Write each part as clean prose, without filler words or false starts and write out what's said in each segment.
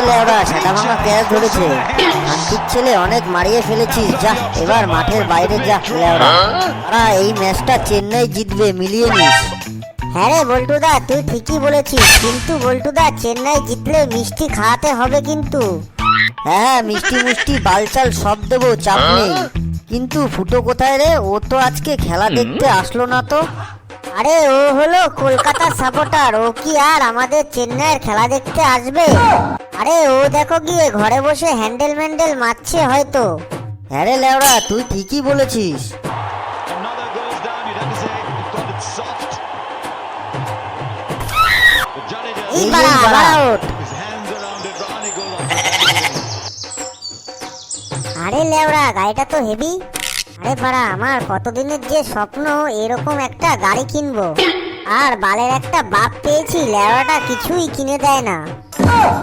লেওড়া সেটা ভাঙা ক্যাচ ধরেছে। শান্তির ছেলে অনেক মারিয়ে ফেলেছিস, যা এবার মাঠের বাইরে যা লেওড়া। এই ম্যাচটা চেন্নাই জিতবে, মিলিয়ে নিস। হ্যাঁ রে বল্টুদা, তুই ঠিকই বলেছিস, কিন্তু বল্টুদা চেন্নাই জিতলে মিষ্টি খাওয়াতে হবে কিন্তু। হ্যাঁ মিষ্টি মুষ্টি বালচাল সব দেবো, চাপ নেই। কিন্তু ফুটো কোথায় রে? ও তো আজকে খেলা দেখতে আসলো না তো। আরে ও হলো কলকাতার সাপোর্টার, ও কি আর আমাদের চেন্নাইয়ের খেলা দেখতে আসবে? আরে ও দেখো গিয়ে ঘরে বসে হ্যান্ডেল ম্যান্ডেল মারছে হয়তো। হ্যাঁ রে লেওড়া, তুই ঠিকই বলেছিস। আরে লেওড়া গাড়িটা তো হেভি। আরে পাড়া, আমার কতদিনের যে স্বপ্ন এরকম একটা গাড়ি কিনবো, আর বালের একটা বাপ পেয়েছি, লেওড়াটা কিছুই কিনে দেয় না।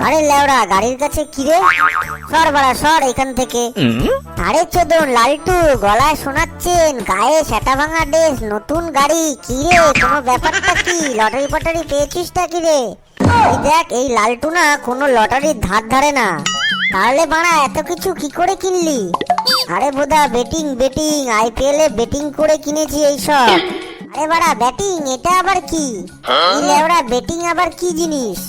আরে লেওড়া গাড়ির কাছে কিরে, সর বাড়া সর এখান থেকে। আরে চোদন লালটু, গলায় শোনাচ্ছেন, গায়ে সেটা ভাঙা ড্রেস, নতুন গাড়ি, কিরে কোনো ব্যাপারটা কি? লটারি পটারি পেয়েছিসটা কিরে? এই দেখ, এই লালটু না কোনো লটারির ধার ধারে না। তাহলে বাড়া এত কিছু কি করে কিনলি? আরে বোধা বেটিং বেটিং, আইপিএল এ বেটিং করে কিনেছি এইসব। আরে বাড়া ব্যাটিং, এটা আবার কি? এই লেওড়া বেটিং আবার কি জিনিস?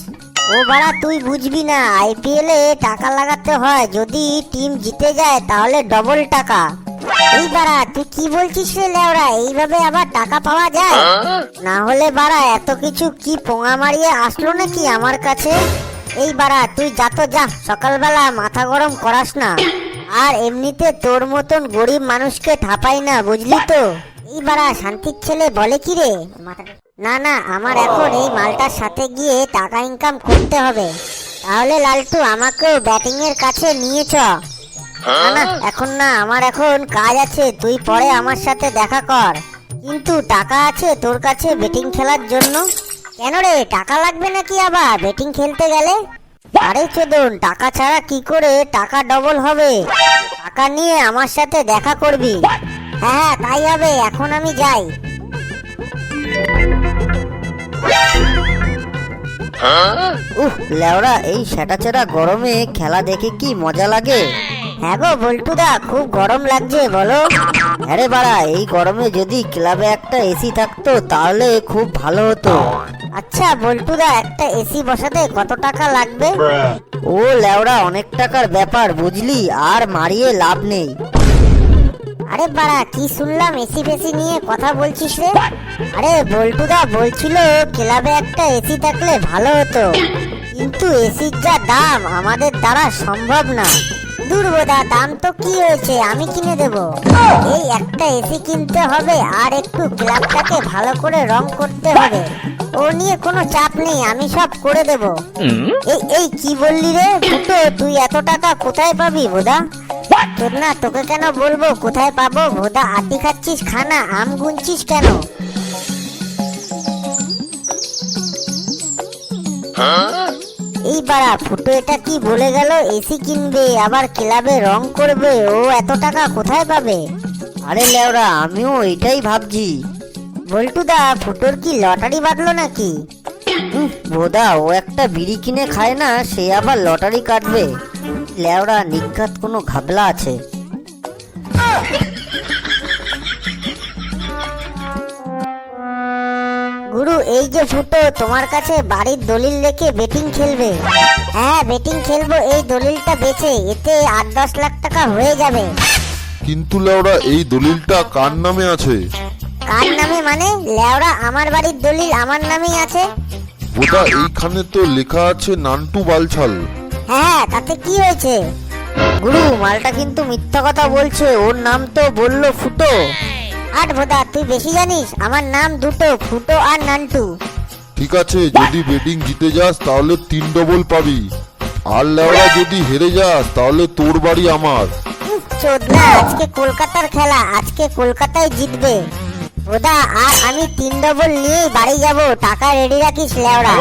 ও বাড়া তুই বুঝবি না, আইপিএল এ টাকা লাগাতে হয়, যদি টিম জিতে যায় তাহলে ডবল টাকা। এই বাড়া তুই কি বলছিস রে লেওড়া? এইভাবে আবার টাকা পাওয়া যায়? না হলে বাড়া এত কিছু কি পোঙা মারিয়ে আসলো নাকি আমার কাছে? এই বাড়া তুই যা তো যা, সকালবেলা মাথা গরম করাস না। আর এমনিতে তোর মতন গরিব মানুষকে ঠাপাই না, বুঝলি তো? এই বাড়া শান্তির ছেলে বলে কি রে? না না, আমার এখন এই মালটার সাথে গিয়ে টাকা ইনকাম করতে হবে। তাহলে লালটু আমাকেও ব্যাটিং এর কাছে নিয়ে চ। না না এখন না, আমার এখন কাজ আছে, তুই পরে আমার সাথে দেখা কর। কিন্তু টাকা আছে তোর কাছে ব্যাটিং খেলার জন্য? কেন রে, টাকা লাগবে নাকি আবার ব্যাটিং খেলতে গেলে? আরে চোদন, টাকা ছাড়া কি করে টাকা ডবল হবে? টাকা নিয়ে আমার সাথে দেখা করবি। হ্যাঁ তাই হবে, এখন আমি যাই। লেওড়া এই সেটাচেরা গরমে খেলা দেখে কি মজা লাগে। হ্যাঁ গো বল্টুদা, খুব গরম লাগছে বলো। আরে বাড়া, এই গরমে যদি ক্লাবে একটা এসি থাকতো তাহলে খুব ভালো হতো। আচ্ছা বল্টুদা, একটা এসি বসাতে কত টাকা লাগবে? ও লেওড়া অনেক টাকার ব্যাপার, বুঝলি, আর মারিয়ে লাভ নেই। আরে বাড়া কি শুনলাম এসি ফেসি নিয়ে কথা বলছিস রে? আরে বল্টুদা বলছিল ক্লাবে একটা এসি থাকলে ভালো হতো, কিন্তু এসির যা দাম আমাদের দ্বারা সম্ভব না। দুর্বোধা, দাম তো কি হয়েছে, আমি কিনে দেব। এই একটা এসি কিনতে হবে, আর একটু ক্লাবটাকে ভালো করে রং করতে হবে। ও নিয়ে কোনো চাপ নেই, আমি সব করে দেব। এই এই কি বললি রে ফুটো, তুই এত টাকা কোথায় পাবি বোধা? তোর না, তোকে কেন বলবো কোথায় পাবো ভোদা? আটি খাচ্ছিস খানা, আম গুনছিস কেন? এই বাড়া ফুটো এটা কি বলে গেল? এসি কিনবে আবার ক্লাবে রং করবে, ও এত টাকা কোথায় পাবে? আরে লেওড়া আমিও এটাই ভাবছি। বল্টুদা, ফুটোর কি লটারি বাঁধলো নাকি? বোধা ও একটা বিড়ি কিনে খায় না, সে আবার লটারি কাটবে। লেওড়া নিঘাত কোনো ঘাবলা আছে। গুরু, এই যে ফুটো তোমার কাছে বাড়ির দলিল রেখে বেটিং খেলবে? হ্যাঁ বেটিং খেলবো, এই দলিলটা বেচে এতে 8-10 লাখ টাকা হয়ে যাবে। কিন্তু লেওড়া এই দলিলটা কার নামে আছে? কার নামে মানে? লেওড়া আমার বাড়ির দলিল আমার নামেই আছে। বোধা এইখানে তো লেখা আছে নান্টু বালছাল। হ্যাঁ তাতে কি হয়েছে? গুরু মালটা কিন্তু মিথ্যা কথা বলছে, ওর নাম তো বললো ফুটো। আট ভোদা, তুই বেশি জানিস, আমার নাম দুটো, ফুটো আর নান্টু। ঠিক আছে, যদি বেটিং জিতে যাস তাহলে 3 ডবল পাবি, আর লেওড়া যদি হেরে যাস তাহলে তোর বাড়ি আমার। চোদনা, আজকে কলকাতার খেলা, আজকে কলকাতায় জিতবে ভোদা, আর আমি 3 ডবল নিয়ে বাড়ি যাব। টাকা রেডি রাখিস লেওড়া।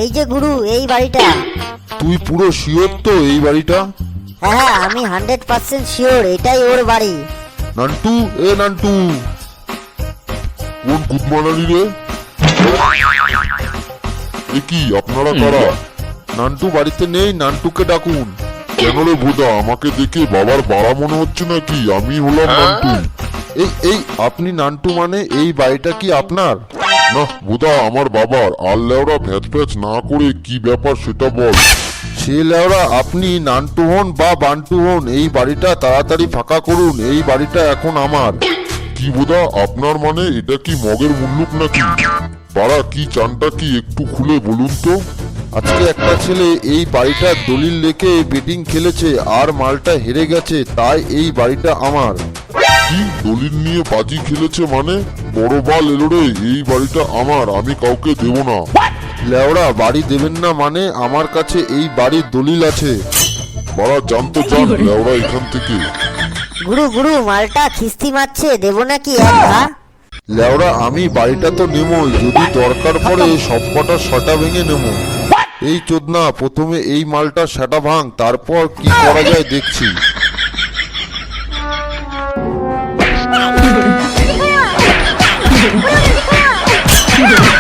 এই যে গুরু, এই বাড়িটা। তুই পুরো শিওর তো এই বাড়িটা? হ্যাঁ আমি 100% শিওর এটাই ওর বাড়ি। নান্টু, এ নান্টু, কোন কুদমানানি রে? এ কি আপনারা কারা? নান্টু বাড়িতে নেই, নান্টুকে ডাকুন। কেন রে ভোদা, আমাকে দেখে বাবার বাড়া মনে হচ্ছে নাকি? আমি হলাম নান্টু। এই আপনি নান্টু মানে এই বাড়িটা কি আপনার? না ভোদা, আমার বাবার। আর লেওরা ভ্যাচ ভ্যাচ না করে কি ব্যাপার সেটা বল। সে লেওরা আপনি নান্টু হন বা বান্টু হন, এই বাড়িটা তাড়াতাড়ি ফাঁকা করুন, এই বাড়িটা এখন আমার। কি বোধা আপনার মানে? এটা কি মগের মুল্লুক নাকি? পাড়া কি চানটা কি একটু খুলে বলুন তো। আজকে একটা ছেলে এই বাড়িটার দলিল লেখে বেটিং খেলেছে আর মালটা হেরে গেছে, তাই এই বাড়িটা আমার। কি দলিল নিয়ে বাজি খেলেছে মানে? বড় বাল এলো রে, এই বাড়িটা আমার, আমি কাউকে দেব না। লেওড়া বাড়ি দেবেন না মানে? আমার কাছে এই বাড়ির দলিল আছে। বাড়া জানতো চান লেওড়া এখান থেকে। গুরু গুরু মালটা খিস্তি মারছে, দেবো নাকি এক ঘা? লেওড়া আমি বাড়িটা তো নেবই, যদি দরকার পড়ে সব কটা সাটা ভেঙে নেবো। এই চোদনা, প্রথমে এই মালটা সাটা ভাঙ, তারপর কি করা যায় দেখছি। Ha ha ha!